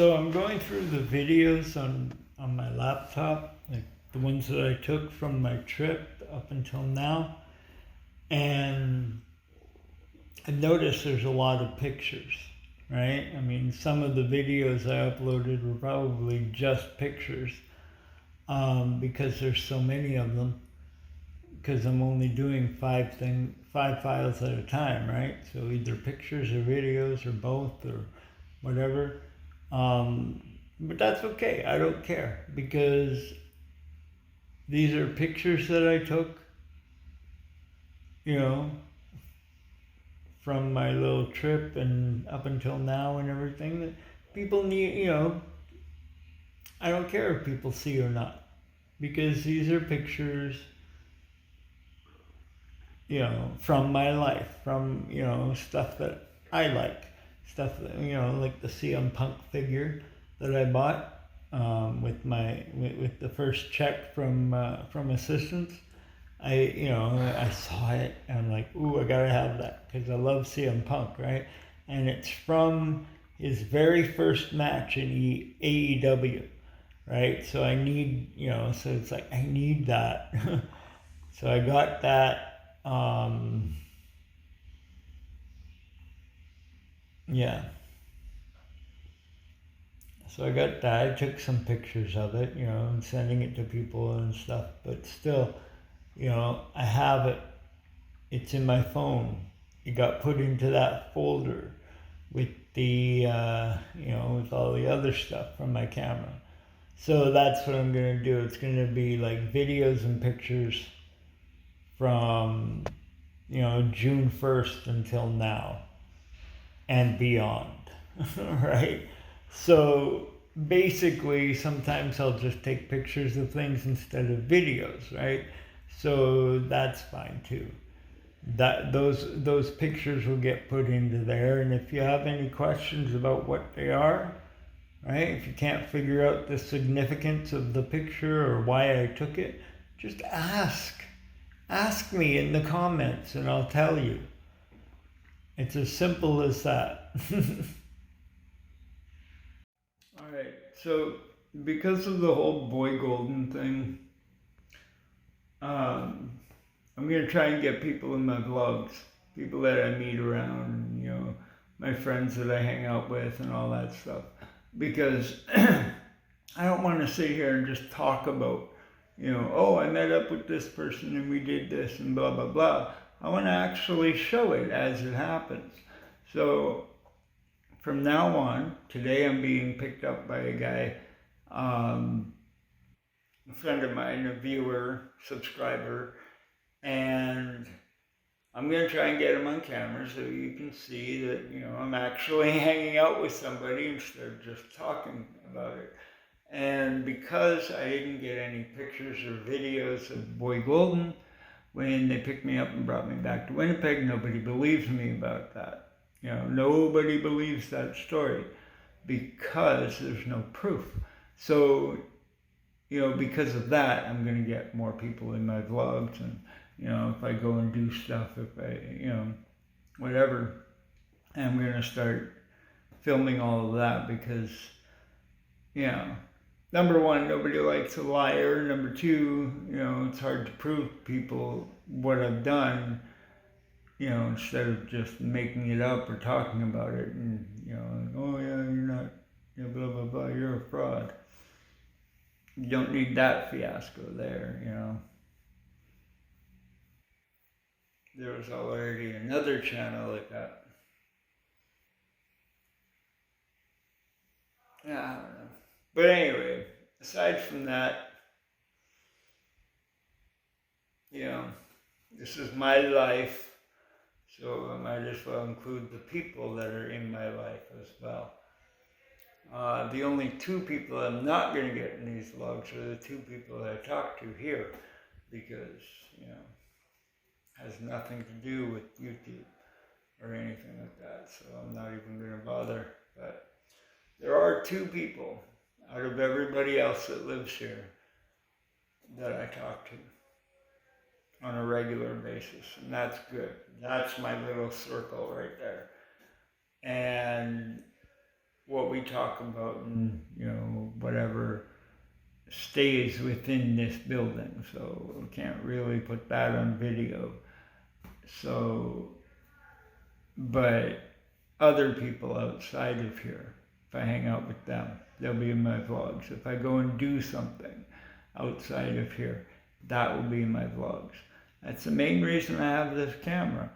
So I'm going through the videos on my laptop, like the ones that I took from my trip up until now, and I noticed there's a lot of pictures, right? I mean, some of the videos I uploaded were probably just pictures, because there's so many of them. Because I'm only doing five files at a time, right? So either pictures or videos or both or whatever. But that's okay. I don't care because these are pictures that I took, you know, from my little trip and up until now and everything that people need, I don't care if people see or not because these are pictures, from my life, from, stuff that I like, stuff that, like the CM Punk figure that I bought with the first check from assistance. I saw it and I'm like, ooh, I gotta have that because I love CM Punk, right? And it's from his very first match in AEW, right? So I need, so it's like I need that. So I got that. Yeah. So I got that. I took some pictures of it, and sending it to people and stuff. But still, I have it. It's in my phone. It got put into that folder with the, with all the other stuff from my camera. So that's what I'm going to do. It's going to be like videos and pictures from, June 1st until now and beyond, right? So basically, sometimes I'll just take pictures of things instead of videos, right? So that's fine too. That those pictures will get put into there, and if you have any questions about what they are, right? If you can't figure out the significance of the picture or why I took it, just ask. Ask me in the comments, and I'll tell you. It's as simple as that. All right, so because of the whole Boy Golden thing, um, I'm gonna try and get people in my vlogs, people that I meet around, my friends that I hang out with and all that stuff, because I don't want to sit here and just talk about, oh, I met up with this person and we did this and blah blah blah. I want to actually show it as it happens. So from now on, today I'm being picked up by a guy, a friend of mine, a viewer, subscriber, and I'm going to try and get him on camera so you can see that, I'm actually hanging out with somebody instead of just talking about it. And because I didn't get any pictures or videos of Boy Golden, when they picked me up and brought me back to Winnipeg, nobody believes me about that. Nobody believes that story because there's no proof. So, because of that, I'm going to get more people in my vlogs and, if I go and do stuff, if I, whatever, I'm going to start filming all of that because, number one, nobody likes a liar. Number two, it's hard to prove people what I've done, instead of just making it up or talking about it and, oh yeah, you're not, blah, blah, blah, you're a fraud. You don't need that fiasco there. There was already another channel like that. Yeah, I don't know. But anyway, aside from that, this is my life, so I might as well include the people that are in my life as well. The only two people I'm not going to get in these vlogs are the two people that I talk to here because, has nothing to do with YouTube or anything like that, so I'm not even going to bother. But there are two people out of everybody else that lives here that I talk to on a regular basis, and that's good. That's my little circle right there. And what we talk about and, you know, whatever stays within this building. So we can't really put that on video. So, but other people outside of here, if I hang out with them, they'll be in my vlogs. If I go and do something outside of here, that will be in my vlogs. That's the main reason I have this camera,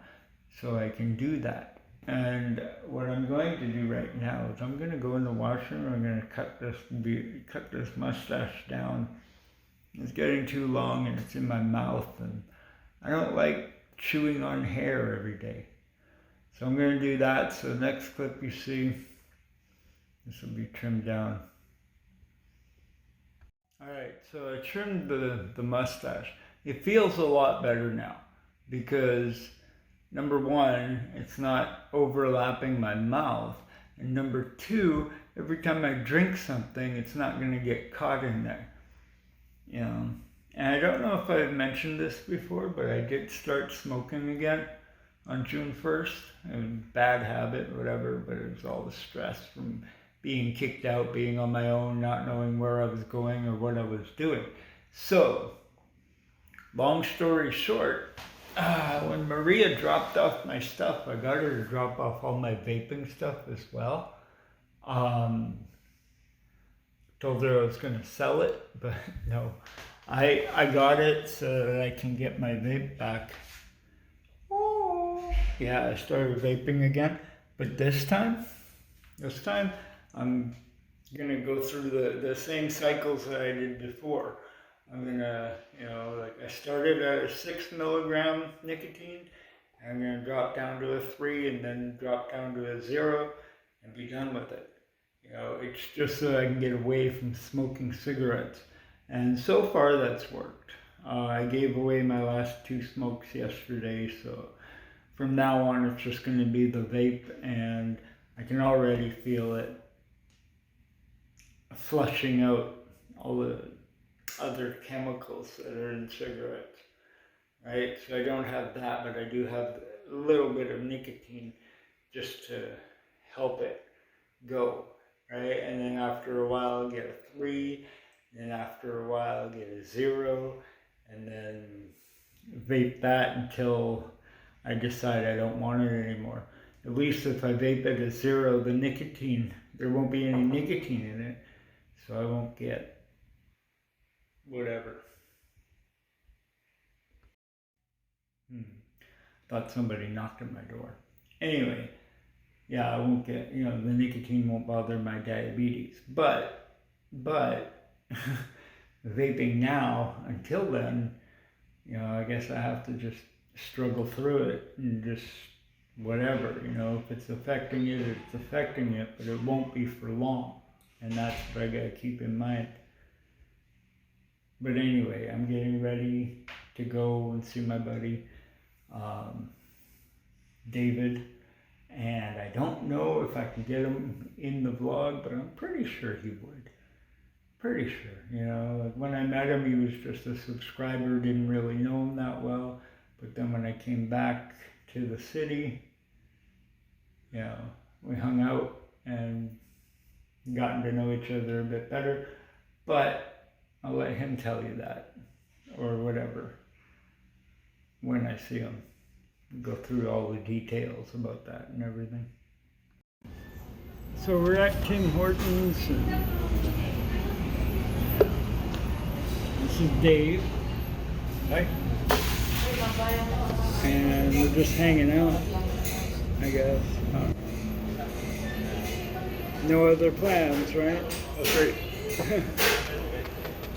so I can do that. And what I'm going to do right now is I'm going to go in the washroom. I'm going to cut this mustache down. It's getting too long and it's in my mouth, and I don't like chewing on hair every day. So I'm going to do that. So the next clip you see, this will be trimmed down. Alright, so I trimmed the mustache. It feels a lot better now because number one, it's not overlapping my mouth. And number two, every time I drink something, it's not going to get caught in there. You know, and I don't know if I've mentioned this before, but I did start smoking again on June 1st. It was a bad habit, whatever, but it was all the stress from being kicked out, being on my own, not knowing where I was going or what I was doing. So, long story short, when Maria dropped off my stuff, I got her to drop off all my vaping stuff as well. Told her I was going to sell it, but no. I got it so that I can get my vape back. Yeah, I started vaping again, but this time I'm going to go through the same cycles that I did before. I'm gonna, you know, like I started at a 6 milligram nicotine, and I'm gonna drop down to a 3 and then drop down to a 0 and be done with it. You know, it's just so I can get away from smoking cigarettes. And so far that's worked. I gave away my last 2 smokes yesterday, so from now on it's just gonna be the vape, and I can already feel it flushing out all the other chemicals that are in cigarettes, right? So I don't have that, but I do have a little bit of nicotine just to help it go, right? And then after a while I'll get a 3, and then after a while I'll get a 0, and then vape that until I decide I don't want it anymore. At least if I vape at a 0, the nicotine, there won't be any nicotine in it, so I won't get whatever. Thought somebody knocked on my door. Anyway, yeah, I won't get, you know, the nicotine won't bother my diabetes. But vaping now, until then, you know, I guess I have to just struggle through it and just whatever, you know, if it's affecting it, it's affecting it, but it won't be for long. And that's what I gotta keep in mind. But anyway, I'm getting ready to go and see my buddy, David, and I don't know if I can get him in the vlog, but I'm pretty sure he would. Pretty sure, you know, like when I met him, he was just a subscriber, didn't really know him that well, but then when I came back to the city, you know, we hung out and gotten to know each other a bit better, but I'll let him tell you that, or whatever, when I see him. Go through all the details about that and everything. So we're at Tim Hortons, and this is Dave. Hi. And we're just hanging out, I guess. No other plans, right? That's right.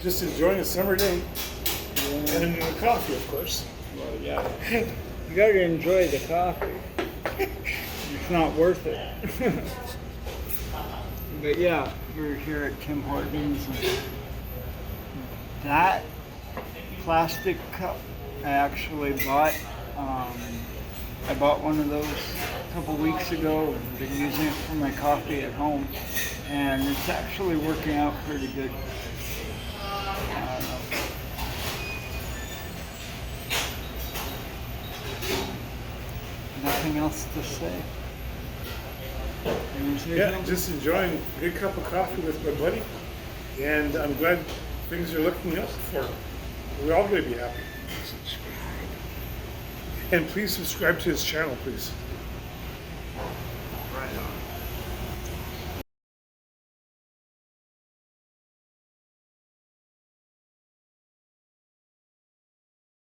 Just enjoying a summer day. And then the coffee, of course. Well, yeah. You gotta enjoy the coffee. It's not worth it. But yeah, we're here at Tim Hortons. That plastic cup I actually bought. I bought one of those a couple weeks ago. I've been using it for my coffee at home, and it's actually working out pretty good. Nothing else to say. You want to say Yeah, something? just enjoying a good cup of coffee with my buddy, and I'm glad things are looking up for him. We're all going to be happy. And please subscribe to his channel, please. Right on.